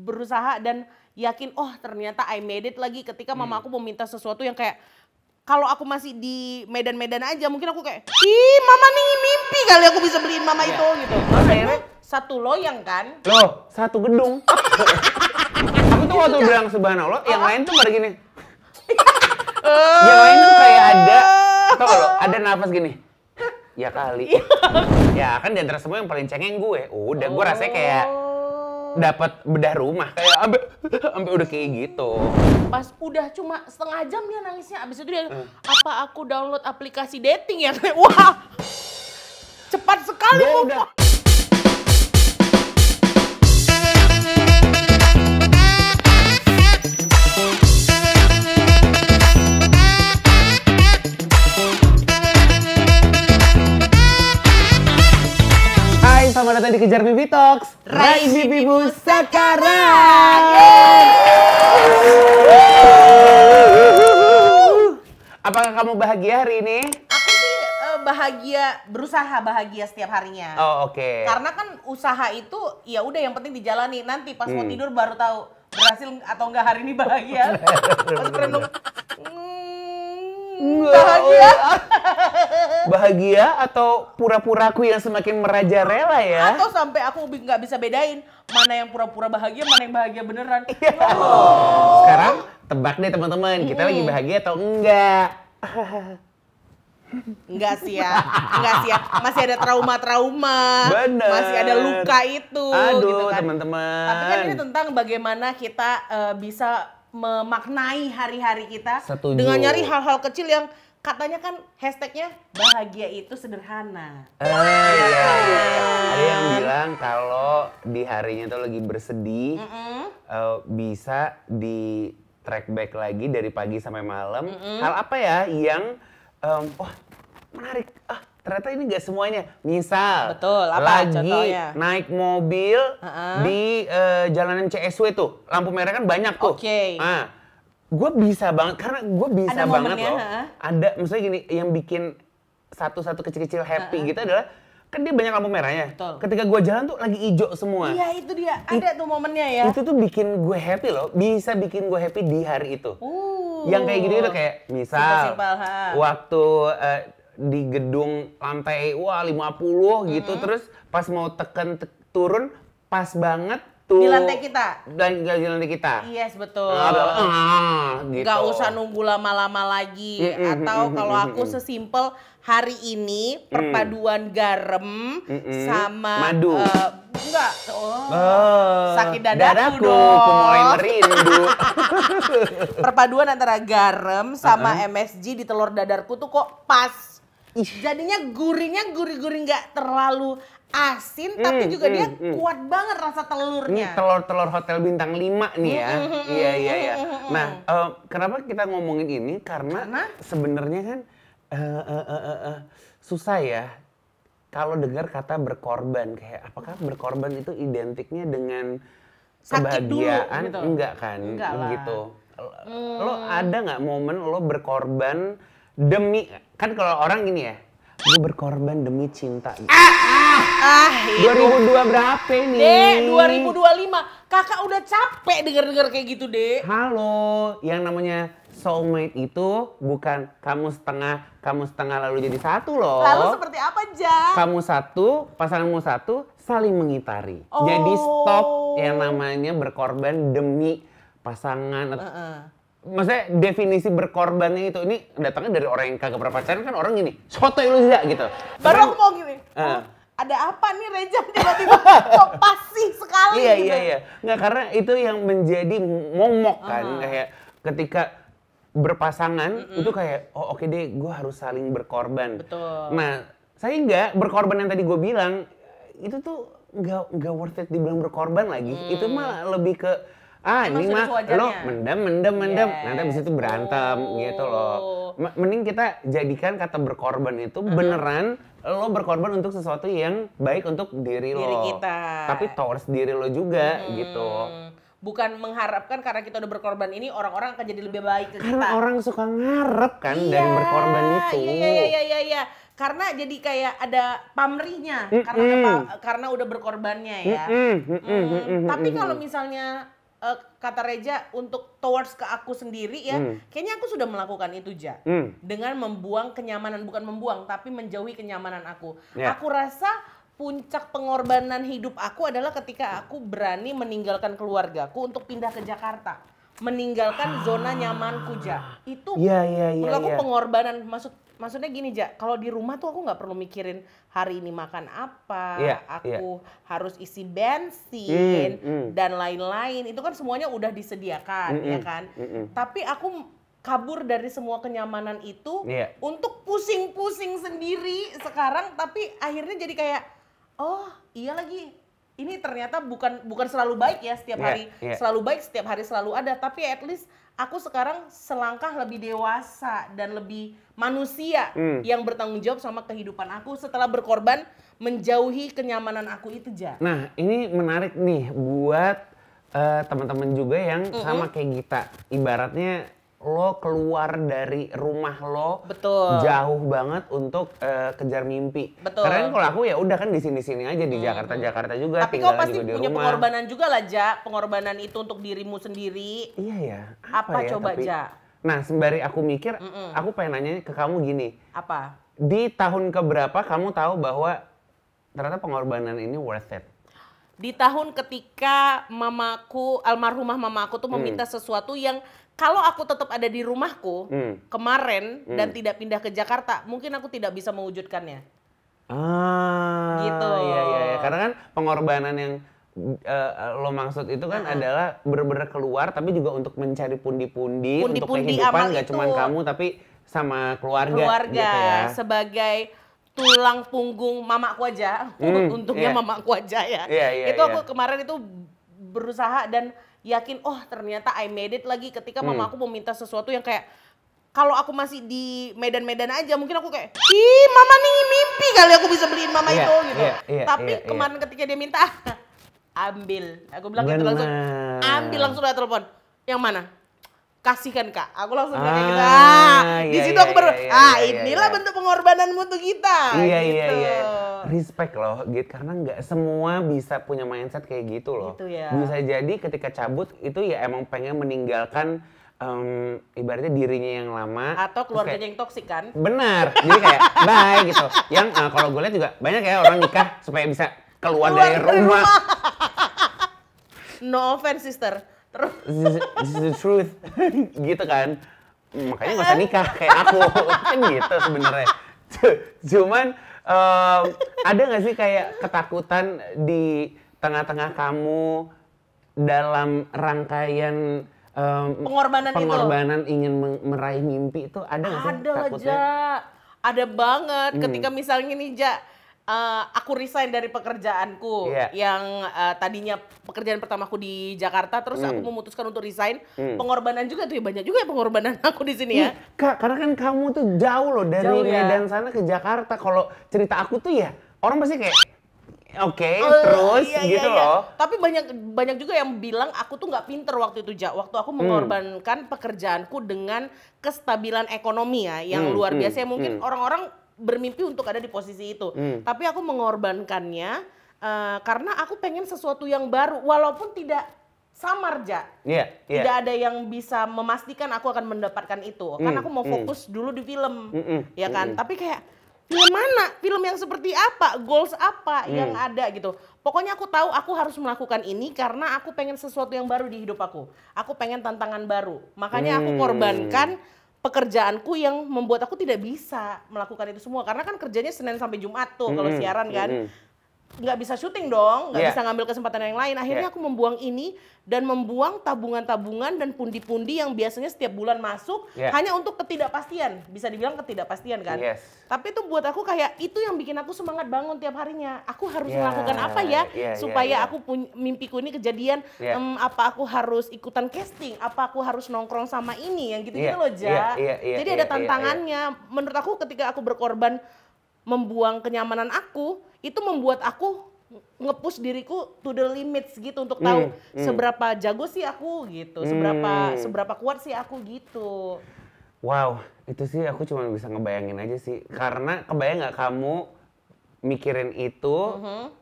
berusaha dan yakin, oh ternyata I made it lagi ketika mama aku mau minta sesuatu yang kayak, kalau aku masih di Medan-Medan aja mungkin aku kayak, ih mama nih mimpi kali aku bisa beliin mama itu gitu. Akhirnya satu loyang kan. Loh, satu gedung. Aku tuh waktu bilang subhanallah, yang lain tuh pada gini. Yang lain tuh kayak ada, tau gak lo, ada nafas gini. Ya kali. Ya kan di antara semua yang paling cengeng gue. Udah, gue rasanya kayak dapat bedah rumah. Kayak sampai udah kayak gitu. Pas udah cuma setengah jam dia nangisnya. Abis itu dia, apa aku download aplikasi dating ya? Wah, cepat sekali Gue udah. Selamat datang di Kejar Mimpi Talks. Raih mimpimu sekarang. Apakah kamu bahagia hari ini? Aku sih bahagia, berusaha bahagia setiap harinya. Oh, oke. Karena kan usaha itu ya udah yang penting dijalani. Nanti pas mau tidur baru tahu berhasil atau enggak hari ini bahagia. Pas merenung, bahagia. Bahagia atau pura-pura aku yang semakin merajalela ya? Atau sampai aku nggak bisa bedain mana yang pura-pura bahagia, mana yang bahagia beneran. Sekarang tebak deh teman-teman, kita lagi bahagia atau enggak? Enggak sih ya, masih ada trauma-trauma, Bener. masih ada luka itu. Aduh gitu kan. teman-teman. Tapi kan ini tentang bagaimana kita bisa memaknai hari-hari kita. Setuju. Dengan nyari hal-hal kecil yang katanya kan hashtagnya bahagia itu sederhana. Iya. Ada yang bilang kalau di harinya tuh lagi bersedih, bisa di track back lagi dari pagi sampai malam. Hal apa ya yang, wah menarik, ternyata ini gak semuanya. Misal, Betul, apa lagi contohnya? naik mobil di jalanan CSW tuh, lampu merah kan banyak tuh. Oke. Gue bisa banget, karena gue bisa Ada banget momennya, loh. Ada, misalnya gini, yang bikin satu-satu kecil-kecil happy gitu adalah, kan dia banyak lampu merahnya. Betul. Ketika gue jalan tuh lagi hijau semua. Iya itu dia, ada tuh momennya ya. Itu tuh bikin gue happy loh, bisa bikin gue happy di hari itu. Yang kayak gitu itu kayak, misal, Simpel-simpel, waktu di gedung lantai, 50 gitu, terus pas mau turun, pas banget tuh. Di lantai kita? Di lantai kita. Yes, betul. Gitu. Gak usah nunggu lama-lama lagi. Atau kalau aku sesimpel hari ini perpaduan garam sama madu. Enggak. Sakit Dadaku, dadaku dong. aku mulai merindu. Perpaduan antara garam sama MSG di telur dadarku tuh kok pas. Jadinya gurihnya gurih-gurih nggak terlalu asin, tapi juga dia kuat banget rasa telurnya. Ini telur-telur hotel bintang 5 nih ya. Iya. Nah, kenapa kita ngomongin ini? Karena sebenarnya kan susah ya kalau dengar kata berkorban. Kayak apakah berkorban itu identiknya dengan kebahagiaan? Gitu. Enggak kan? Enggak lah. Gitu. Lo ada nggak momen lo berkorban demi, kan kalau orang gini ya, gue berkorban demi cinta. 2002 berapa ini? Dek, 2025. Kakak udah capek denger-denger kayak gitu, Dek. Halo, yang namanya soulmate itu bukan kamu setengah lalu jadi satu loh. Lalu seperti apa, Ja? Kamu satu, pasanganmu satu, saling mengitari. Jadi stop yang namanya berkorban demi pasangan. Maksudnya definisi berkorbannya itu, ini datangnya dari orang yang kagak pernah pacaran kan orang gini, sotoy lu sih gitu. Baru aku mau gini, ada apa nih Reza tiba-tiba kok pasti sekali gitu. Iya. Nggak, karena itu yang menjadi momok kan, kayak ketika berpasangan itu kayak, oh oke deh gue harus saling berkorban. Betul. Nah, saya enggak, berkorban yang tadi gue bilang, itu tuh nggak worth it dibilang berkorban lagi. Itu mah lebih ke, ini mah lo mendem, nanti abis itu berantem gitu loh. Mending kita jadikan kata berkorban itu beneran lo berkorban untuk sesuatu yang baik untuk diri lo. Kita. Tapi towards diri lo juga gitu. Bukan mengharapkan karena kita udah berkorban ini orang-orang akan jadi lebih baik ke kita. Karena orang suka ngarep kan dari berkorban itu. Iya. Karena jadi kayak ada pamrihnya karena udah berkorbannya ya. Tapi kalau misalnya kata Reja untuk towards ke aku sendiri ya, kayaknya aku sudah melakukan itu Ja. Dengan membuang kenyamanan, bukan membuang tapi menjauhi kenyamanan aku. Aku rasa puncak pengorbanan hidup aku adalah ketika aku berani meninggalkan keluargaku untuk pindah ke Jakarta. Meninggalkan zona nyamanku Ja. Itu menurut aku pengorbanan. Maksudnya gini Ja, kalau di rumah tuh aku nggak perlu mikirin hari ini makan apa, aku harus isi bensin dan lain-lain. Itu kan semuanya udah disediakan ya kan. Tapi aku kabur dari semua kenyamanan itu untuk pusing-pusing sendiri sekarang, tapi akhirnya jadi kayak oh iya lagi, ini ternyata bukan selalu baik ya setiap hari selalu baik, setiap hari selalu ada, tapi at least aku sekarang selangkah lebih dewasa dan lebih manusia yang bertanggung jawab sama kehidupan aku setelah berkorban menjauhi kenyamanan aku itu Ja. Nah ini menarik nih buat teman-teman juga yang sama kayak kita, ibaratnya lo keluar dari rumah lo jauh banget untuk kejar mimpi. Karena kalau aku ya udah kan di sini-sini aja di Jakarta juga. Tapi kau pasti punya pengorbanan juga lah Ja, pengorbanan itu untuk dirimu sendiri. Iya ya. Apa ya, coba Ja? Nah sembari aku mikir, aku pengen nanya ke kamu gini. Apa? Di tahun keberapa kamu tahu bahwa ternyata pengorbanan ini worth it? Di tahun ketika mamaku, almarhumah mamaku tuh meminta sesuatu yang kalau aku tetap ada di rumahku kemarin dan tidak pindah ke Jakarta, mungkin aku tidak bisa mewujudkannya. Gitu. Iya. Karena kan pengorbanan yang lo maksud itu kan adalah bener-bener keluar, tapi juga untuk mencari pundi-pundi untuk kehidupan, gak cuma kamu tapi sama keluarga gitu ya. Sebagai tulang punggung mamaku aja, untungnya mamaku aja ya. Itu aku kemarin itu berusaha dan yakin, oh ternyata I made it lagi ketika mama aku meminta sesuatu yang kayak kalau aku masih di Medan-Medan aja mungkin aku kayak, ih mama nih mimpi kali aku bisa beliin mama itu gitu. Tapi kemarin ketika dia minta, ambil. Aku bilang gitu langsung, ambil langsung dari telepon. Yang mana? Kasihkan Kak. Aku langsung bilang kayak gitu. Di situ aku baru, inilah bentuk pengorbananmu untuk kita. Iya. Respect loh, gitu. Karena nggak semua bisa punya mindset kayak gitu loh. Gitu ya. Bisa jadi ketika cabut itu ya emang pengen meninggalkan ibaratnya dirinya yang lama. Atau keluarganya yang toksik kan? Benar. Jadi kayak bye gitu. Yang kalau gue lihat juga banyak ya orang nikah supaya bisa keluar dari rumah. No offense sister. Terus this is the truth. Gitu kan. Makanya nggak usah nikah kayak aku. Kan gitu sebenarnya. Cuman ada nggak sih kayak ketakutan di tengah-tengah kamu dalam rangkaian pengorbanan ingin meraih mimpi itu ada nggak sih takutnya? Ada banget. Ketika misalnya nih Ja, aku resign dari pekerjaanku yang tadinya pekerjaan pertamaku di Jakarta, terus aku memutuskan untuk resign. Pengorbanan juga tuh ya, banyak juga ya pengorbanan aku di sini ya. Kak, karena kan kamu tuh jauh loh dari Medan sana ke Jakarta. Kalau cerita aku tuh ya orang pasti kayak terus gitu loh. Tapi banyak juga yang bilang aku tuh nggak pinter waktu itu Ja. Waktu aku mengorbankan pekerjaanku dengan kestabilan ekonomi ya yang luar biasa. Mungkin orang-orang bermimpi untuk ada di posisi itu. Tapi aku mengorbankannya karena aku pengen sesuatu yang baru walaupun tidak samar Ja. Tidak ada yang bisa memastikan aku akan mendapatkan itu. Karena aku mau fokus dulu di film. Ya kan? Tapi kayak film mana? Film yang seperti apa? Goals apa yang ada gitu. Pokoknya aku tahu aku harus melakukan ini karena aku pengen sesuatu yang baru di hidup aku. Aku pengen tantangan baru. Makanya aku korbankan pekerjaanku yang membuat aku tidak bisa melakukan itu semua. Karena kan kerjanya Senin sampai Jumat tuh kalau siaran kan. Nggak bisa syuting dong, nggak bisa ngambil kesempatan yang lain. Akhirnya aku membuang ini dan membuang tabungan-tabungan dan pundi-pundi yang biasanya setiap bulan masuk hanya untuk ketidakpastian. Bisa dibilang ketidakpastian kan. Tapi itu buat aku kayak itu yang bikin aku semangat bangun tiap harinya. Aku harus melakukan apa ya supaya aku mimpiku ini kejadian. Apa aku harus ikutan casting? Apa aku harus nongkrong sama ini? Yang gitu-gitu loh Ja. Jadi ada tantangannya. Menurut aku ketika aku berkorban membuang kenyamanan aku, itu membuat aku nge-push diriku to the limits gitu untuk tahu seberapa jago sih aku gitu, seberapa kuat sih aku gitu. Wow, itu sih aku cuma bisa ngebayangin aja sih. Karena kebayang nggak kamu mikirin itu,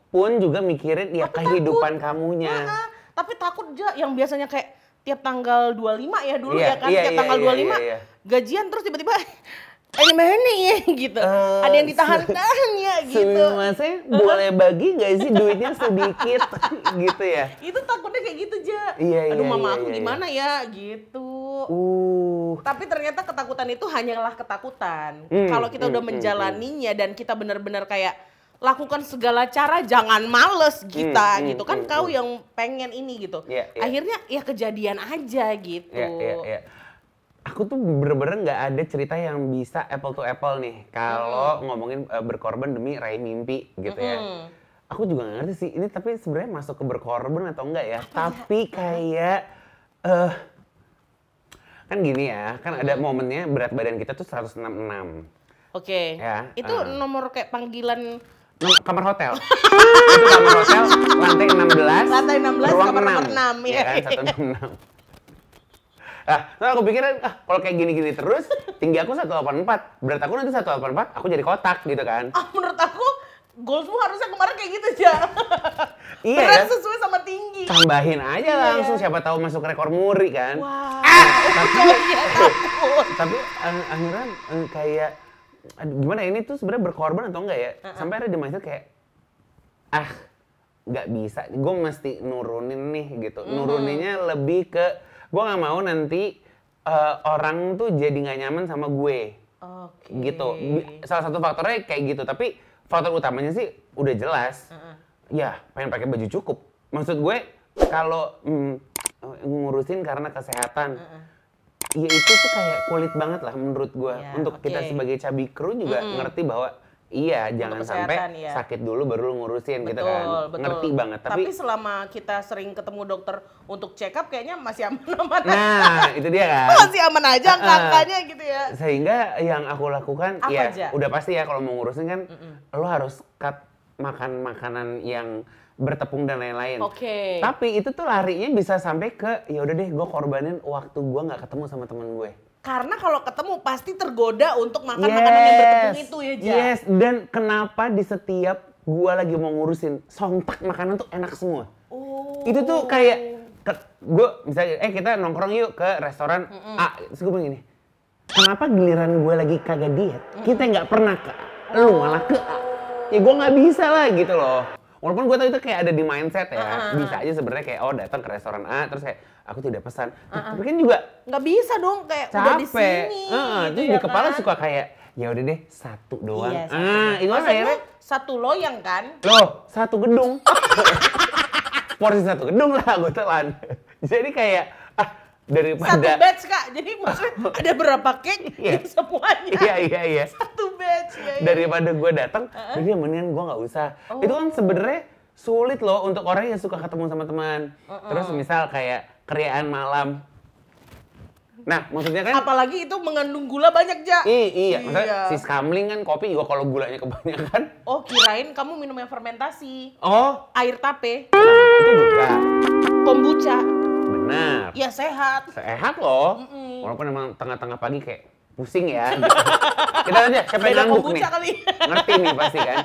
pun juga mikirin ya kehidupan kamunya. Tapi takut aja yang biasanya kayak tiap tanggal 25 ya dulu Iya, ya kan, iya, tiap iya, tanggal iya, 25 iya. gajian terus tiba-tiba ini mana ya gitu. Ada yang ditahan-tahan ya gitu. Sumimasen boleh bagi nggak sih duitnya sedikit gitu ya? Itu takutnya kayak gitu aja. Iya, Aduh iya, mama iya, aku iya. gimana ya gitu. Tapi ternyata ketakutan itu hanyalah ketakutan. Kalau kita udah menjalaninya dan kita benar-benar kayak lakukan segala cara, jangan males kita gitu kan. Kau yang pengen ini gitu. Akhirnya ya kejadian aja gitu. Iya. Aku tuh bener-bener nggak ada cerita yang bisa apple to apple nih kalau ngomongin berkorban demi raih mimpi gitu ya. Aku juga nggak ngerti sih ini, tapi sebenarnya masuk ke berkorban atau enggak ya. Tapi kayak kan gini ya, kan ada momennya berat badan kita tuh 166. Oke. Ya, Itu nomor kayak panggilan kamar hotel. Itu kamar hotel lantai 16. Lantai 16 ruang kamar 6. nomor 6 Ya kan 166. Nah, aku pikirin, kalau kayak gini-gini terus, tinggi aku 184. Berat aku nanti 184, aku jadi kotak gitu kan. Menurut aku, goalsmu harusnya kemarin kayak gitu aja. Iya berat ya. sesuai sama tinggi. Tambahin aja langsung, siapa tahu masuk rekor muri kan. Wah, Tapi akhirnya kayak, aduh, gimana ini tuh sebenarnya berkorban atau enggak ya? Sampai ada di mindset kayak, nggak bisa, gue mesti nurunin nih gitu. Nuruninnya lebih ke, gue nggak mau nanti orang tuh jadi nggak nyaman sama gue. Gitu. Salah satu faktornya kayak gitu, tapi faktor utamanya sih udah jelas. Ya, pengen pakai baju cukup. Maksud gue kalau ngurusin karena kesehatan, ya itu tuh kayak kulit banget lah menurut gue. Untuk kita sebagai cabi kru juga ngerti bahwa iya, jangan sampai sakit dulu baru lu ngurusin gitu kan. Betul. Ngerti banget. Tapi selama kita sering ketemu dokter untuk check up kayaknya masih aman-aman aja. Nah, itu dia kan. Masih aman aja angka-angkanya gitu ya. Sehingga yang aku lakukan, apa ya aja? udah pasti ya kalau mau ngurusin kan, lo harus cut makan makanan yang bertepung dan lain-lain. Oke. Tapi itu tuh larinya bisa sampai ke, ya udah deh gue korbanin waktu gue nggak ketemu sama teman gue. Karena kalau ketemu pasti tergoda untuk makan makanan yang bertepung itu ya, Ja. Yes, dan kenapa di setiap gua lagi mau ngurusin, sontak makanan tuh enak semua. Itu tuh kayak, gua misalnya, kita nongkrong yuk ke restoran A. Terus gua bilang gini, kenapa giliran gue lagi kagak diet, kita nggak pernah ke A, lu malah ke A. Ya gua nggak bisa lah gitu loh. Walaupun gue tahu itu kayak ada di mindset ya, bisa aja sebenarnya kayak datang ke restoran A terus kayak aku tidak pesan. Tapi kan juga nggak bisa dong kayak capek. udah di sini. Gitu terus ya di kepala kan? suka kayak ya udah deh satu doang. Iya, satu. Itu Maksudnya akhirnya satu loyang kan? loh satu gedung. Porsi satu gedung lah gue telan. Jadi kayak daripada satu batch Kak, jadi maksudnya ada berapa cake semuanya. Iya. Satu batch ya. Daripada gue datang, jadi mendingan gue nggak usah. Itu kan sebenarnya sulit loh untuk orang yang suka ketemu sama teman. Terus misal kayak keriaan malam. Nah maksudnya kan. Apalagi itu mengandung gula banyak, Ja. Iya. Maksudnya si skamling kan kopi juga kalau gulanya kebanyakan. Oh kirain kamu minum yang fermentasi. Oh. Air tape. Itu juga. Kombucha. Benar. Ya sehat. Sehat loh. Walaupun emang tengah-tengah pagi kayak pusing ya. Kita aja siapa yang ngangguk nih. Kali. Ngerti nih pasti kan.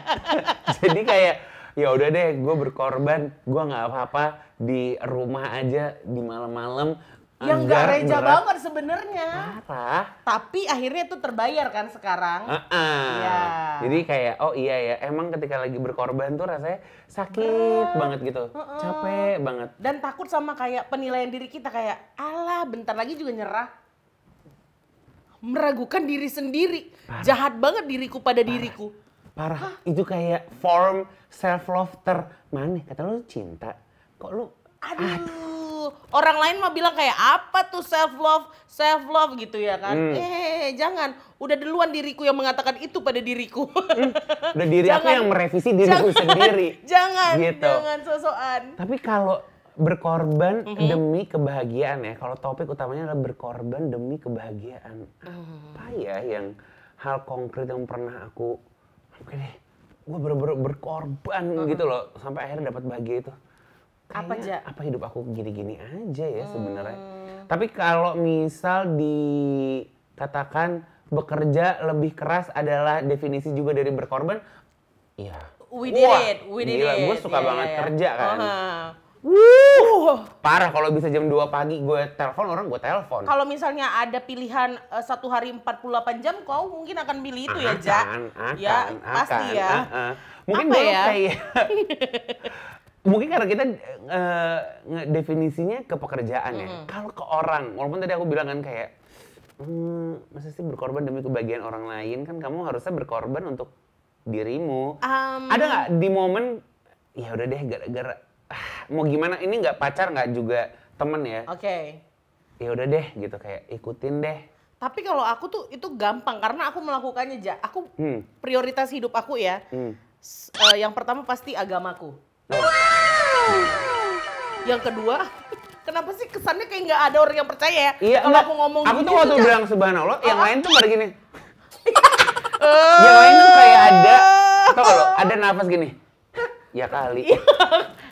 Jadi kayak ya udah deh gue berkorban, gue nggak apa-apa di rumah aja di malam-malam. Yang nggak reja banget sebenarnya. Parah. Tapi akhirnya itu terbayar kan sekarang. Iya. Jadi kayak oh iya ya emang ketika lagi berkorban tuh rasanya sakit banget gitu. Capek banget. Dan takut sama kayak penilaian diri kita kayak alah bentar lagi juga nyerah. Meragukan diri sendiri. Jahat banget diriku pada diriku. Parah. Itu kayak form self love mana? Kata lu cinta. Kok lu aduh. Orang lain mah bilang kayak apa tuh self love gitu ya kan. Jangan. Udah duluan diriku yang mengatakan itu pada diriku. Udah diri aku yang merevisi diriku sendiri. Jangan sosokan. Tapi kalau berkorban demi kebahagiaan ya. Kalau topik utamanya adalah berkorban demi kebahagiaan. Apa ya yang hal konkret yang pernah aku oke deh, gue bener-bener berkorban gitu loh sampai akhirnya dapat bahagia itu. Apa hidup aku gini-gini aja ya sebenarnya. Tapi kalau misal dikatakan bekerja lebih keras adalah definisi juga dari berkorban, iya. We did it. Gue suka banget kerja kan. Parah kalau bisa jam 2 pagi gue telepon. Kalau misalnya ada pilihan satu hari 48 jam, kau mungkin akan pilih itu ya, Ja? Ya, pasti ya. Mungkin apa dulu ya? kayak mungkin karena kita definisinya ke pekerjaan ya. Kalau ke orang, walaupun tadi aku bilang kan kayak masa sih berkorban demi kebahagiaan orang lain, kan kamu harusnya berkorban untuk dirimu. Ada nggak di momen ya udah deh gara-gara mau gimana, ini nggak pacar nggak juga temen ya. Oke. Ya udah deh gitu, kayak ikutin deh. Tapi kalau aku tuh itu gampang karena aku melakukannya, Ja. Aku prioritas hidup aku ya. Yang pertama pasti agamaku. Yang kedua, kenapa sih kesannya kayak nggak ada orang yang percaya ya? Iya, kalau aku ngomong aku gini tuh waktu Ja, bilang subhanallah, yang lain tuh pada gini. Yang lain tuh kayak ada, tau gak lo, ada nafas gini. Ya kali.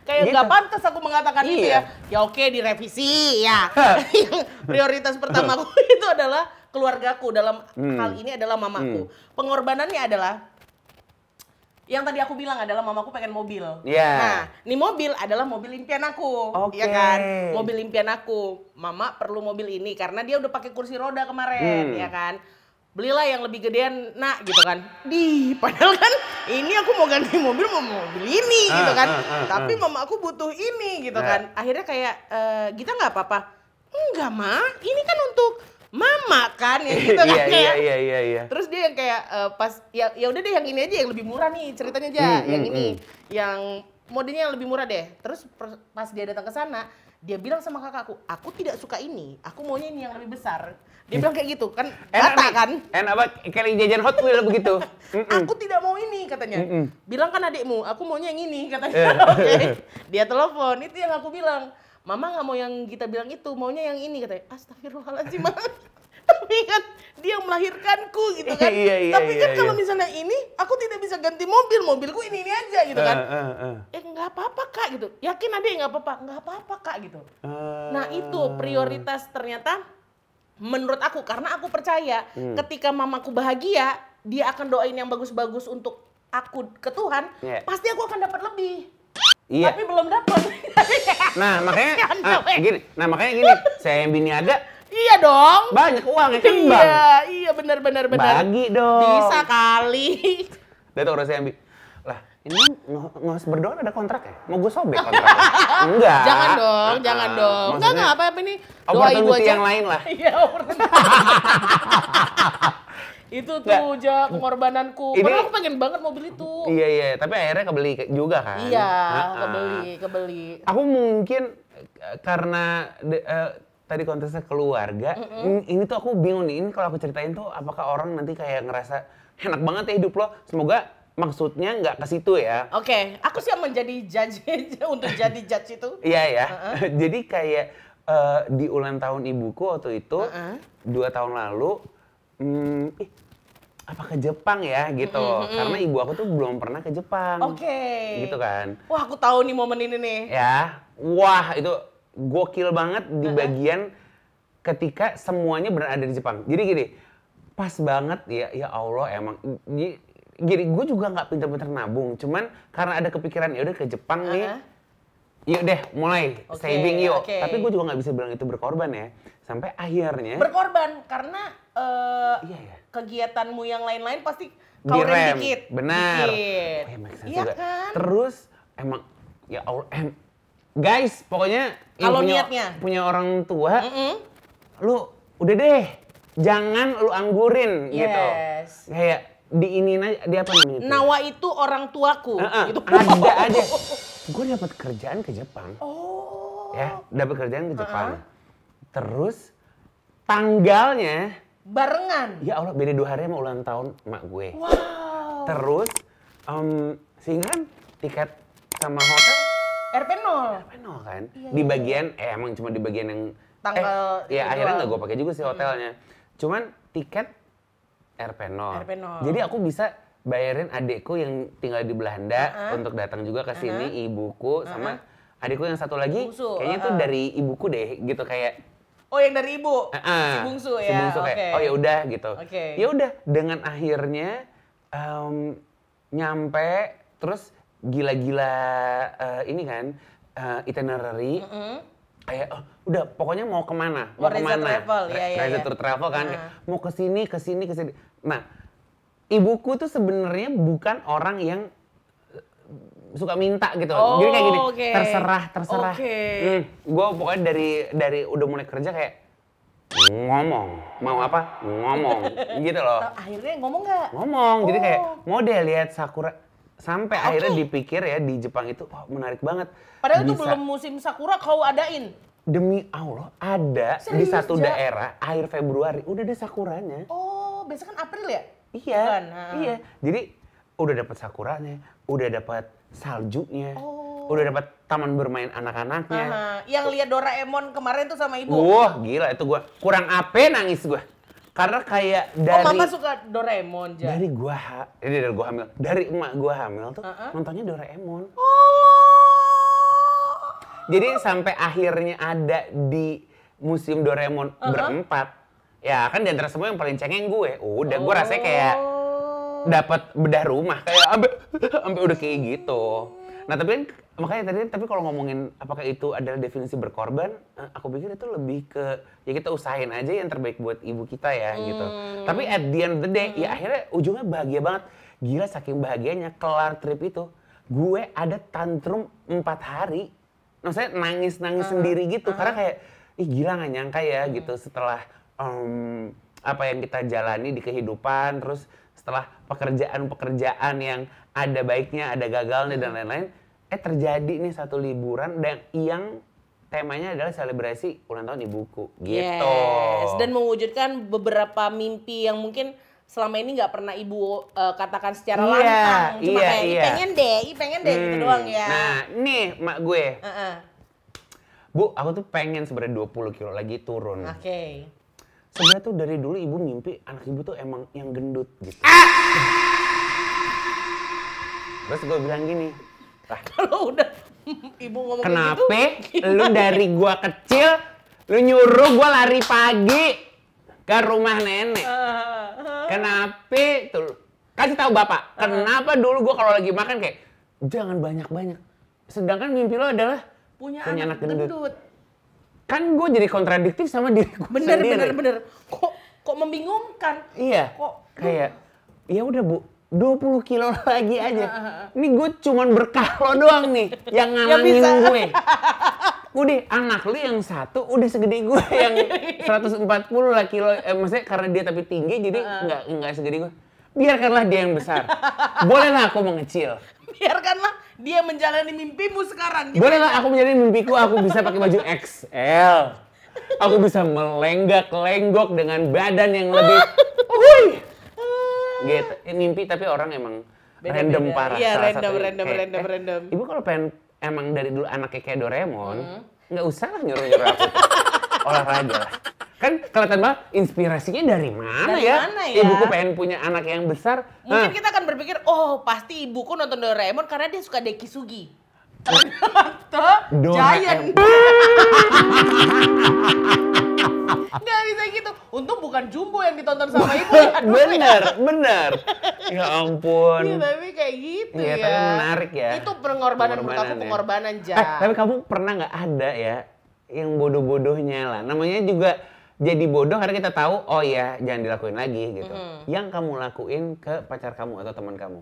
kayak Gitu. nggak pantas aku mengatakan itu Iya. ya. Ya oke, direvisi ya. Prioritas pertamaku itu adalah keluargaku, dalam hal ini adalah mamaku. Pengorbanannya adalah yang tadi aku bilang adalah mamaku pengen mobil. Iya. Nah, ini mobil adalah mobil impian aku, Oke. ya kan? Mobil impian aku. Mama perlu mobil ini karena dia udah pakai kursi roda kemarin, ya kan? Belilah yang lebih gedean, nak, gitu kan. Padahal kan ini aku mau ganti mobil, mau mobil ini, gitu kan. Tapi mama aku butuh ini, gitu kan. Akhirnya kayak, Gita nggak apa-apa? Enggak, Ma. Ini kan untuk mama kan, ya gitu kan. Iya. Terus dia yang kayak pas ya udah deh yang ini aja yang lebih murah nih ceritanya aja, yang ini, yang modenya yang lebih murah deh. Terus pas dia datang ke sana, dia bilang sama kakakku, aku tidak suka ini, aku maunya ini yang lebih besar. Dia bilang kayak gitu kan, kata kan? Enak banget, kayak jajan Hot Wheels begitu. Aku tidak mau ini katanya. Bilang kan adikmu, aku maunya yang ini katanya. Oke. Dia telepon, itu yang aku bilang. Mama nggak mau yang kita bilang itu, maunya yang ini katanya. Astagfirullahaladzim, Ma. Tapi kan dia yang melahirkanku gitu kan. Tapi kan kalau misalnya ini, aku tidak bisa ganti mobil, mobilku ini aja gitu kan. Nggak apa-apa Kak gitu. Yakin adik nggak apa-apa? Nggak apa-apa Kak gitu. Nah itu prioritas ternyata menurut aku, karena aku percaya ketika mamaku bahagia, dia akan doain yang bagus-bagus untuk aku ke Tuhan, pasti aku akan dapat lebih. Iya. Tapi belum dapat. Nah makanya gini, saya yang bini ada. Iya dong. Banyak uang ya kan Bang. Iya benar. Bagi dong. Bisa kali. Dia tuh orang saya ambil. Lah ini nggak berdoa ada kontrak ya? Mau gue sobek kontraknya? Enggak. Jangan dong. Enggak apa ini. Doa ibu aja. Yang lain lah. Iya, itu tuh pengorbananku. Padahal aku pengen banget mobil itu. Iya, tapi akhirnya kebeli juga kan? Iya, kebeli. Aku mungkin karena tadi konteksnya keluarga, ini tuh aku bingung nih, ini kalau aku ceritain tuh apakah orang nanti kayak ngerasa enak banget ya hidup lo, semoga maksudnya nggak ke situ ya. Oke, aku siap menjadi judge untuk jadi judge itu. Iya ya, jadi kayak di ulang tahun ibuku waktu itu, 2 tahun lalu, apa ke Jepang ya gitu, karena ibu aku tuh belum pernah ke Jepang. Oke. Gitu kan. Wah aku tahu nih momen ini nih. Ya, wah itu gokil banget di bagian ketika semuanya berada di Jepang. Jadi gini, pas banget ya Allah emang. Gini, gue juga nggak pinter-pinter nabung, cuman karena ada kepikiran ya udah ke Jepang nih. Yuk deh, mulai saving yuk. Tapi gue juga nggak bisa bilang itu berkorban ya. Sampai akhirnya berkorban karena kegiatanmu yang lain-lain pasti kau rem dikit. Benar. Iya kan? Terus emang ya Allah, guys, pokoknya kalau niatnya punya orang tua, lu udah deh, jangan lu anggurin gitu. Kayak diinin aja, dia apa namanya? Nawa itu orang tuaku. Gitu. Ada aja. Gue dapat kerjaan ke Jepang. Ya, dapat kerjaan ke Jepang. Terus tanggalnya barengan. Ya Allah, beda 2 hari sama ulang tahun emak gue. Wow. Terus sehingga kan tiket sama hotel RP0 kan. Di bagian emang cuma di bagian yang tanggal akhirnya nggak gue pakai juga sih hotelnya. Cuman tiket RP0. Jadi aku bisa bayarin adekku yang tinggal di Belanda untuk datang juga ke sini, ibuku sama adekku yang satu lagi bungsu. Kayaknya tuh dari ibuku deh gitu kayak. Oh yang dari ibu, si bungsu ya. Si bungsu kayak, oh ya udah gitu. Okay. Ya udah dengan akhirnya nyampe terus gila-gila ini kan itinerary. Kayak udah pokoknya mau kemana? Mau Reza kemana? Travel, Reza Tour Travel kan. Kayak, mau ke sini, ke sini, ke sini. Nah, ibuku tuh sebenarnya bukan orang yang suka minta gitu. Jadi kayak gini, terserah. Gue pokoknya dari udah mulai kerja kayak ngomong, mau apa? Ngomong, gitu loh. Akhirnya ngomong nggak? Ngomong, jadi kayak mau deh lihat sakura. Sampai akhirnya dipikir ya di Jepang itu menarik banget. Padahal itu belum musim sakura kau adain. Demi Allah ada di satu daerah akhir Februari udah ada sakuranya. Oh, biasa kan April ya? Iya, iya. Jadi udah dapat sakuranya, udah dapat saljunya, udah dapat taman bermain anak-anaknya. Yang lihat Doraemon kemarin tuh sama ibu. Wah, gila itu gua kurang ape nangis gua. Karena kayak dari mama suka Doraemon aja. Dari gua hamil, dari emak gua hamil tuh nontonnya Doraemon. Jadi sampai akhirnya ada di museum Doraemon berempat. Ya kan di antara semua yang paling cengeng gue. Udah gue rasanya kayak dapat bedah rumah kayak sampai udah kayak gitu. Nah tapi kalau ngomongin apakah itu adalah definisi berkorban, aku pikir itu lebih ke ya kita usahain aja yang terbaik buat ibu kita ya gitu. Tapi at the end of the day ya akhirnya ujungnya bahagia banget. Gila saking bahagianya kelar trip itu, gue ada tantrum 4 hari. Maksudnya nangis sendiri gitu karena kayak ih gila nggak nyangka ya gitu setelah apa yang kita jalani di kehidupan, terus setelah pekerjaan yang ada baiknya, ada gagalnya dan lain-lain, terjadi nih satu liburan dan yang temanya adalah selebrasi ulang tahun ibuku, gitu. Yes, dan mewujudkan beberapa mimpi yang mungkin selama ini nggak pernah ibu katakan secara lantang, cuma kayak pengen deh gitu doang ya. Nah, nih mak gue. Bu, aku tuh pengen sebenarnya 20 kilo lagi turun. Oke. Sebenarnya tuh dari dulu ibu mimpi anak ibu tuh emang yang gendut gitu. Terus gue bilang gini, lah kalau udah ibu ngomong kenapa gitu, lu dari gua kecil lu nyuruh gua lari pagi ke rumah nenek? Kenapa tuh? Kasih tahu bapak, kenapa dulu gua kalau lagi makan kayak jangan banyak-banyak. Sedangkan mimpi lo adalah punya anak gendut. Kan gue jadi kontradiktif sama diri gue sendiri. Bener. Kok membingungkan? Iya. Kayak, ya udah Bu, 20 kilo lagi aja. Ini gue cuman berkah lo doang nih yang ngalangin gue. Udah, anak lu yang satu udah segede gue yang 140 lah kilo. Maksudnya karena dia tapi tinggi jadi nggak segede gue. Biarkanlah dia yang besar. Bolehlah aku mengecil. Biarkanlah dia menjalani mimpimu sekarang. Bolehlah aku menjalani mimpiku, aku bisa pakai baju XL. Aku bisa melenggak-lenggok dengan badan yang lebih gitu. Mimpi tapi orang emang random parah. Iya, random. Ibu kalau pengen emang dari dulu anaknya kayak Doraemon, nggak usah lah nyuruh-nyuruh aku olahraga lah. Kan kelihatan banget inspirasinya dari mana ya? Ibuku pengen punya anak yang besar. Mungkin kita akan berpikir, oh pasti ibuku nonton Doraemon karena dia suka Dekisugi. Giant. Nggak bisa gitu. Untung bukan Jumbo yang ditonton sama ibu ya. Bener. Ya ampun. Iya, tapi kayak gitu ya. Tapi menarik ya. Itu pengorbanan menurut aku, pengorbanan Ja. Tapi kamu pernah nggak ada ya yang bodoh-bodohnya lah. Namanya juga jadi bodoh karena kita tahu, oh ya jangan dilakuin lagi gitu. Yang kamu lakuin ke pacar kamu atau teman kamu.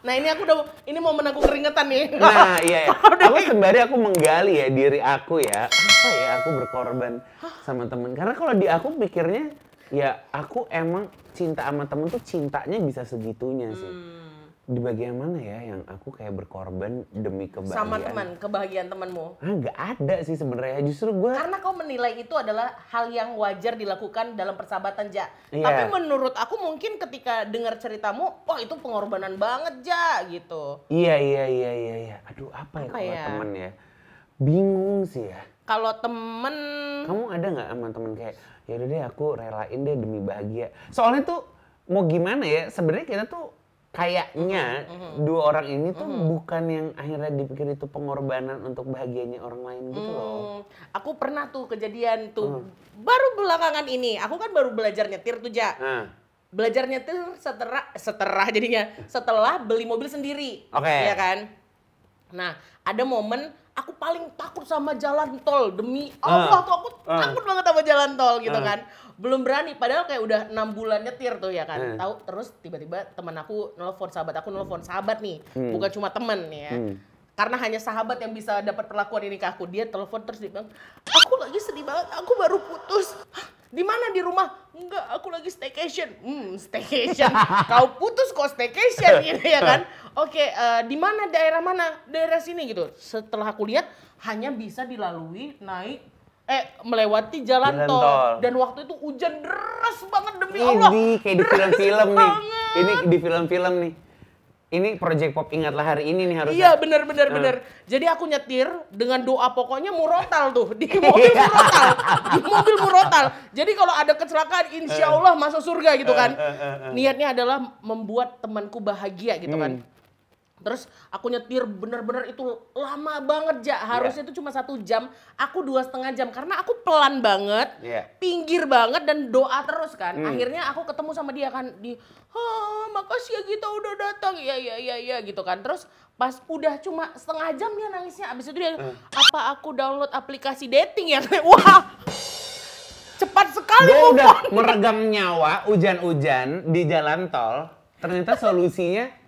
Nah ini momen aku keringetan nih. Nah iya. Aku sembari aku menggali ya diri aku ya. Apa ya aku berkorban sama temen. Karena kalau di aku pikirnya ya aku emang cinta sama temen tuh cintanya bisa segitunya sih. Di bagian mana ya yang aku kayak berkorban demi kebahagiaan? Sama teman, kebahagiaan temanmu? Nggak ada sih sebenarnya. Justru gue. Karena kau menilai itu adalah hal yang wajar dilakukan dalam persahabatan Ja. Iya. Tapi menurut aku mungkin ketika dengar ceritamu, wah itu pengorbanan banget Ja gitu. Iya. Aduh apa ya kalau temen ya? Bingung sih ya. Kalau temen. Kamu ada nggak sama temen kayak, ya udah deh aku relain deh demi bahagia. Soalnya tuh mau gimana ya? Sebenarnya kita tuh kayaknya dua orang ini tuh bukan yang akhirnya dipikir itu pengorbanan untuk bahagianya orang lain gitu loh. Aku pernah tuh kejadian tuh baru belakangan ini. Aku kan baru belajar nyetir tuh Ja. belajar nyetir setelah beli mobil sendiri. Iya kan? Nah, ada momen aku paling takut sama jalan tol, demi Allah tuh aku takut banget sama jalan tol gitu kan. Belum berani, padahal kayak udah 6 bulan nyetir tuh ya kan. Tahu, terus tiba-tiba teman aku nelfon, sahabat nih, bukan cuma temen ya. Karena hanya sahabat yang bisa dapat perlakuan ini ke aku. Dia telepon terus dia bilang, aku lagi sedih banget, aku baru putus. Di mana, di rumah? Enggak, aku lagi staycation. Staycation. Kau putus kok staycation gitu ya kan? Oke, di mana, daerah mana? Daerah sini gitu. Setelah aku lihat hanya bisa dilalui melewati jalan tol. Dan waktu itu hujan deras banget demi Allah. Ini kayak di film-film nih. Ini di film-film nih. Ini Project Pop Ingatlah Hari Ini nih harusnya. Iya benar. Jadi aku nyetir dengan doa pokoknya murotal tuh. Di mobil murotal. Jadi kalau ada kecelakaan insya Allah masuk surga gitu kan. Niatnya adalah membuat temanku bahagia gitu kan. Terus aku nyetir benar-benar itu lama banget harusnya itu cuma 1 jam, aku 2,5 jam karena aku pelan banget, pinggir banget dan doa terus kan. Akhirnya aku ketemu sama dia kan makasih ya Gita udah datang, ya gitu kan. Terus pas udah cuma 1/2 jam dia nangisnya, abis itu dia apa aku download aplikasi dating ya? Wah cepat sekali. Dia udah meregang nyawa hujan-hujan di jalan tol, ternyata solusinya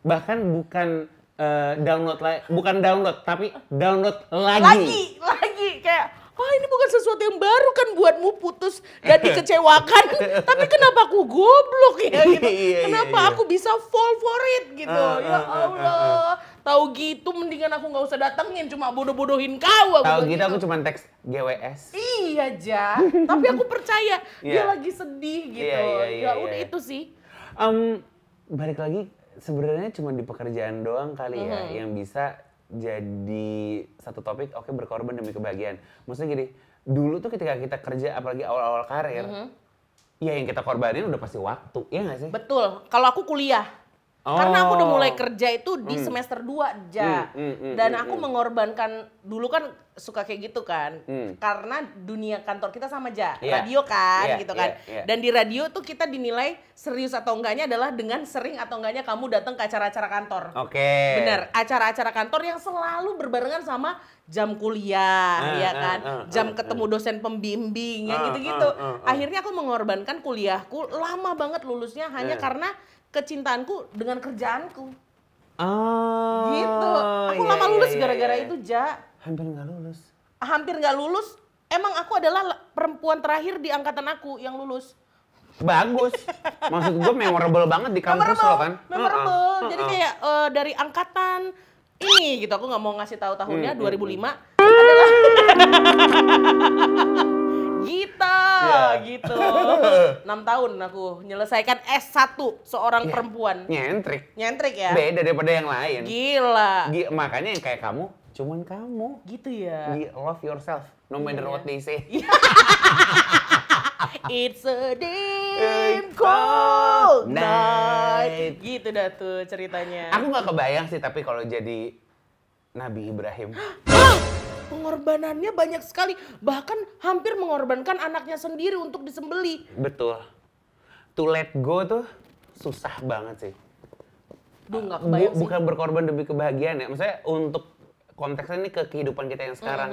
bahkan bukan download tapi download lagi kayak ini bukan sesuatu yang baru kan buatmu putus dan dikecewakan tapi kenapa aku goblok ya gitu. Kenapa aku bisa fall for it gitu. Ya Allah, tahu gitu mendingan aku nggak usah datengin, cuma bodoh-bodohin kau. Tahu gitu aku cuma teks GWS. Iya tapi aku percaya dia lagi sedih gitu. Ya udah itu sih. Balik lagi, sebenarnya cuma di pekerjaan doang kali ya yang bisa jadi satu topik, berkorban demi kebahagiaan. Maksudnya gini, dulu tuh ketika kita kerja apalagi awal-awal karir, ya yang kita korbanin udah pasti waktu, ya nggak sih? Betul, kalau aku kuliah. Karena aku udah mulai kerja itu di semester 2 dan aku mengorbankan, dulu kan suka kayak gitu kan. Karena dunia kantor kita sama radio kan gitu kan. Dan di radio tuh kita dinilai serius atau enggaknya adalah dengan sering atau enggaknya kamu datang ke acara-acara kantor. Bener, acara-acara kantor yang selalu berbarengan sama jam kuliah, ya kan, jam ketemu dosen pembimbing, yang gitu-gitu. Akhirnya aku mengorbankan kuliahku, lama banget lulusnya hanya karena kecintaanku dengan kerjaanku. Gitu. Aku lama lulus gara-gara itu, Hampir nggak lulus. Emang aku adalah perempuan terakhir di angkatan aku yang lulus. Bagus. Maksud gue memorable banget di kampus lo kan? Memorable. Jadi kayak dari angkatan ini gitu, aku nggak mau ngasih tahu tahunnya, 2005 adalah Gita gitu. 6 tahun aku menyelesaikan S1 seorang perempuan. Nyentrik ya. Beda daripada yang lain. Gila. Makanya yang kayak kamu, cuman kamu. Gitu ya. Love yourself, no matter what they say. It's a dim cold night. Gitu dah tuh ceritanya. Aku nggak kebayang sih tapi kalau jadi Nabi Ibrahim. Pengorbanannya banyak sekali, bahkan hampir mengorbankan anaknya sendiri untuk disembeli. Betul. To let go tuh susah banget sih. Nggak kebayang sih. Bukan berkorban demi kebahagiaan ya, maksudnya untuk konteksnya ini ke kehidupan kita yang sekarang.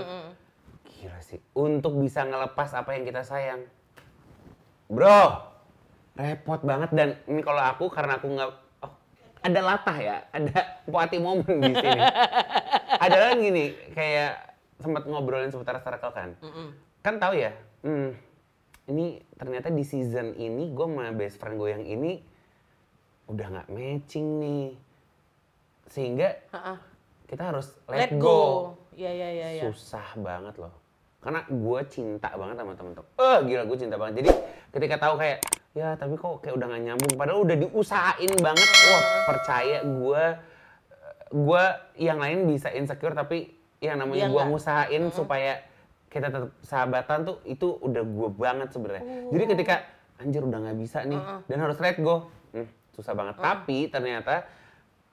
Gila sih, untuk bisa ngelepas apa yang kita sayang. Bro, repot banget. Dan ini kalau aku, karena aku nggak, ada latah ya, ada puati momen di sini. Adalah gini, kayak sempat ngobrolin seputar circle kan. Kan tahu ya, ini ternyata di season ini gue sama best friend gue yang ini udah nggak matching nih. Sehingga kita harus let go. Iya. Susah banget loh. Karena gue cinta banget sama temen-temen. Gila, gue cinta banget. Jadi ketika tahu kayak, ya tapi kok kayak udah gak nyambung. Padahal udah diusahain banget. Wah, percaya gue yang lain bisa insecure, tapi yang namanya gue ngusahain supaya kita tetap sahabatan tuh, itu udah gue banget sebenarnya. Jadi ketika anjir udah gak bisa nih dan harus let go, susah banget. Tapi ternyata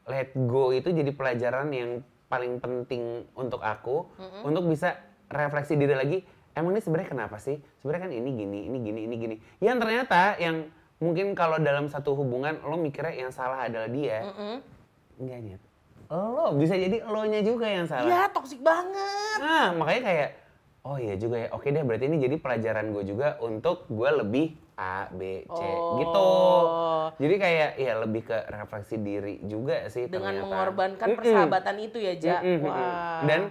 let go itu jadi pelajaran yang paling penting untuk aku, untuk bisa refleksi diri lagi. Emang ini sebenarnya kenapa sih? Sebenarnya kan ini gini. Yang ternyata yang mungkin kalau dalam satu hubungan lo mikirnya yang salah adalah dia. Enggak Nyet. Lo bisa jadi lo-nya juga yang salah. Iya, toksik banget. Nah, makanya kayak oh iya juga ya. Oke deh, berarti ini jadi pelajaran gue juga untuk gue lebih A, B, C gitu. Jadi kayak ya lebih ke refleksi diri juga sih dengan ternyata. Mengorbankan persahabatan itu ya, Ja. Wah. Dan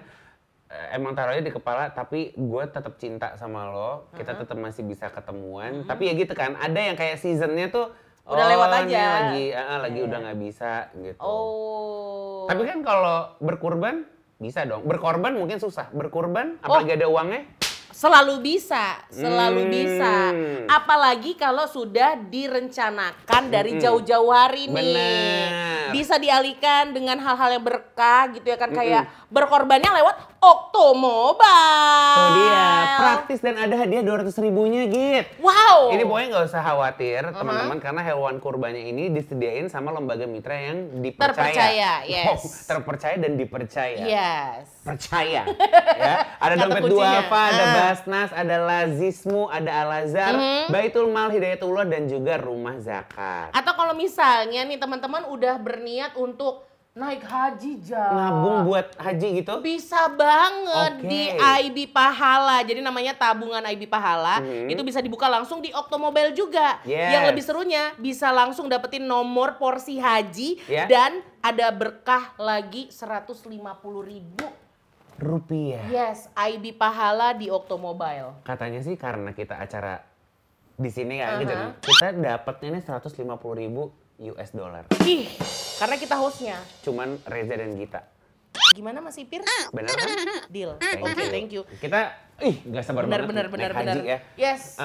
emang taruhnya di kepala, tapi gue tetap cinta sama lo, kita tetap masih bisa ketemuan. Tapi ya gitu kan, ada yang kayak seasonnya tuh udah lewat aja. Lagi udah nggak bisa gitu. Oh. Tapi kan kalau berkurban bisa dong. Berkorban mungkin susah. Berkurban apalagi ada uangnya? Selalu bisa, selalu bisa. Apalagi kalau sudah direncanakan dari jauh-jauh hari nih. Bener. Bisa dialihkan dengan hal-hal yang berkah gitu ya kan. Kayak berkorbannya lewat Oktomobile. Tuh dia, praktis dan ada hadiah 200.000-nya Git. Wow. Ini pokoknya nggak usah khawatir teman-teman karena hewan kurbannya ini disediain sama lembaga mitra yang dipercaya. Terpercaya, yes. Oh, terpercaya dan dipercaya. Yes. Percaya. Ya, ada Kata dompet kuncinya. duafa, ada Basnas, ada Lazismu, ada Al-Azhar, Baitul Mal Hidayatullah dan juga Rumah Zakat. Atau kalau misalnya nih teman-teman udah berniat untuk naik haji, Ja. Nabung buat haji gitu? Bisa banget Oke. di IB Pahala. Jadi namanya tabungan IB Pahala. Itu bisa dibuka langsung di Oktomobile juga. Yes. Yang lebih serunya bisa langsung dapetin nomor porsi haji Ya. dan ada berkah lagi 150.000 rupiah. Yes, IB Pahala di Oktomobile. Katanya sih karena kita acara di sini kan gitu nih, kita dapatnya nih 150.000 US dollar. Ih, karena kita hostnya. Cuman Reza dan Gita. Gimana Mas Ipir? Bener kan? Deal. Thank Oke, you. thank you. Kita, gak sabar Benar, banget benar, naik haji ya. Yes.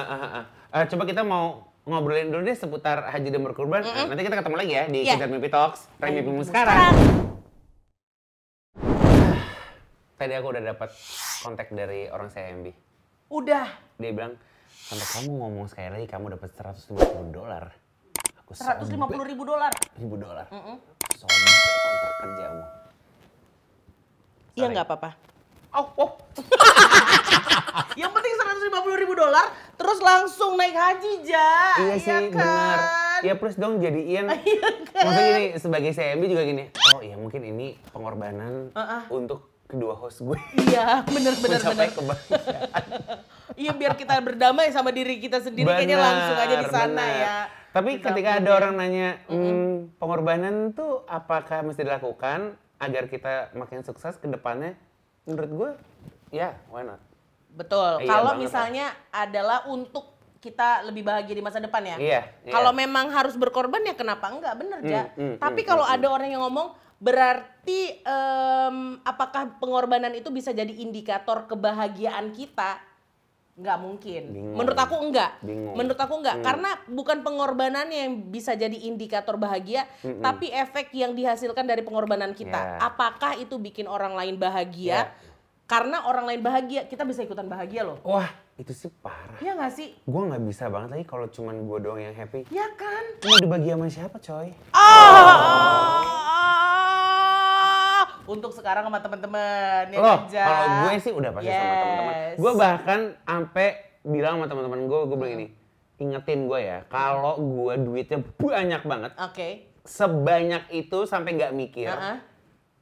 Coba kita mau ngobrolin dulu deh seputar haji dan berkurban. Nanti kita ketemu lagi ya di Yeah. Kejar Mimpi Talks. Raih mimpimu sekarang. Tadi aku udah dapat kontak dari orang CIMB. Udah. Dia bilang, sampai kamu ngomong sekali lagi kamu dapat 150 dolar. Aku 150.000 dolar. $1.000. Sobek kontrak kerjamu. Iya nggak apa-apa. Oh. Yang penting 150.000 dolar, terus langsung naik haji, Ja. Iya sih, kan? benar. Ya plus dong jadiin. Iya kan? Maksudnya gini, sebagai CMB juga gini. Oh iya mungkin ini pengorbanan untuk kedua host gue. Iya, benar. Mencapai kebahagiaan. Iya, biar kita berdamai sama diri kita sendiri, kayaknya langsung aja di sana ya. Tapi ketika ada orang nanya, pengorbanan tuh apakah mesti dilakukan agar kita makin sukses ke depannya? Menurut gue, ya why not? Betul. Iya, Kalau banget, misalnya adalah untuk kita lebih bahagia di masa depan ya. Iya. Kalau memang harus berkorban ya kenapa enggak, bener Ja. Tapi kalau ada orang yang ngomong berarti apakah pengorbanan itu bisa jadi indikator kebahagiaan kita? Nggak mungkin. Bingung. Menurut aku enggak. Bingung. Menurut aku enggak. Karena bukan pengorbanan yang bisa jadi indikator bahagia, tapi efek yang dihasilkan dari pengorbanan kita. Yeah. Apakah itu bikin orang lain bahagia? Yeah. Karena orang lain bahagia, kita bisa ikutan bahagia loh. Wah, itu sih parah. Iya nggak sih? Gue nggak bisa banget lagi kalau cuman gue doang yang happy. Ya kan? Mau dibagi sama siapa coy? Untuk sekarang sama teman-teman ya Loh, kan, Ja? kalau gue sih udah pasti sama teman-teman. Yes. Gue bahkan sampai bilang sama teman-teman gue bilang ini, ingetin gue ya, kalau gue duitnya banyak banget, Oke. sebanyak itu sampai nggak mikir.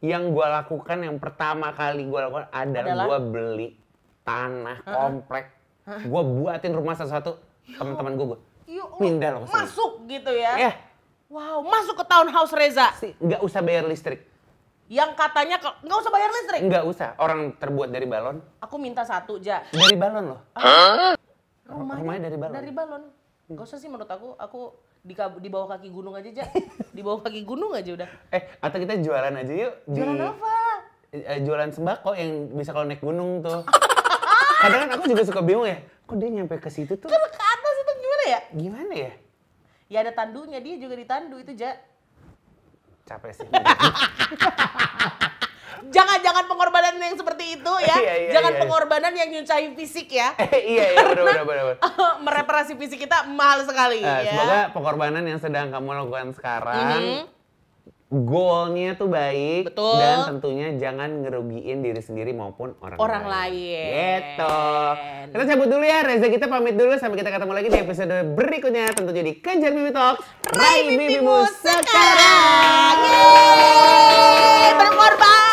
Yang gue lakukan yang pertama kali gue lakukan adalah gue beli tanah komplek, gue buatin rumah satu-satu. Teman-teman gue pindah loh kesini. Masuk gitu ya? Ya, Wow, masuk ke townhouse Reza. sih nggak usah bayar listrik, Yang katanya nggak usah bayar listrik. nggak usah. Orang terbuat dari balon, Aku minta satu, Ja. dari balon loh. Rumahnya dari balon. Dari balon. Gak usah sih menurut aku di bawah kaki gunung aja, Ja. Di bawah kaki gunung aja udah. Atau kita jualan aja yuk. Jualan apa? Jualan sembako yang bisa kalau naik gunung tuh. Kadang kan aku juga suka bingung ya, kok dia nyampe ke situ tuh? Kan ke atas itu gimana ya? Gimana ya? Ya ada tandunya, dia juga ditandu itu, Ja. Capek sih. Jangan pengorbanan yang seperti itu ya. Iya, Jangan iya. pengorbanan yang nyusahin fisik ya. Iya, benar. Mereparasi fisik kita mahal sekali ya. Semoga pengorbanan yang sedang kamu lakukan sekarang goalnya tuh baik. Betul. Dan tentunya jangan ngerugiin diri sendiri maupun orang lain. Gitu. Kita cabut dulu ya, Reza kita pamit dulu. Sampai kita ketemu lagi di episode berikutnya. Tentunya di Kejar Mimpi Talks. Raih mimpimu sekarang. Yeay, berkorban.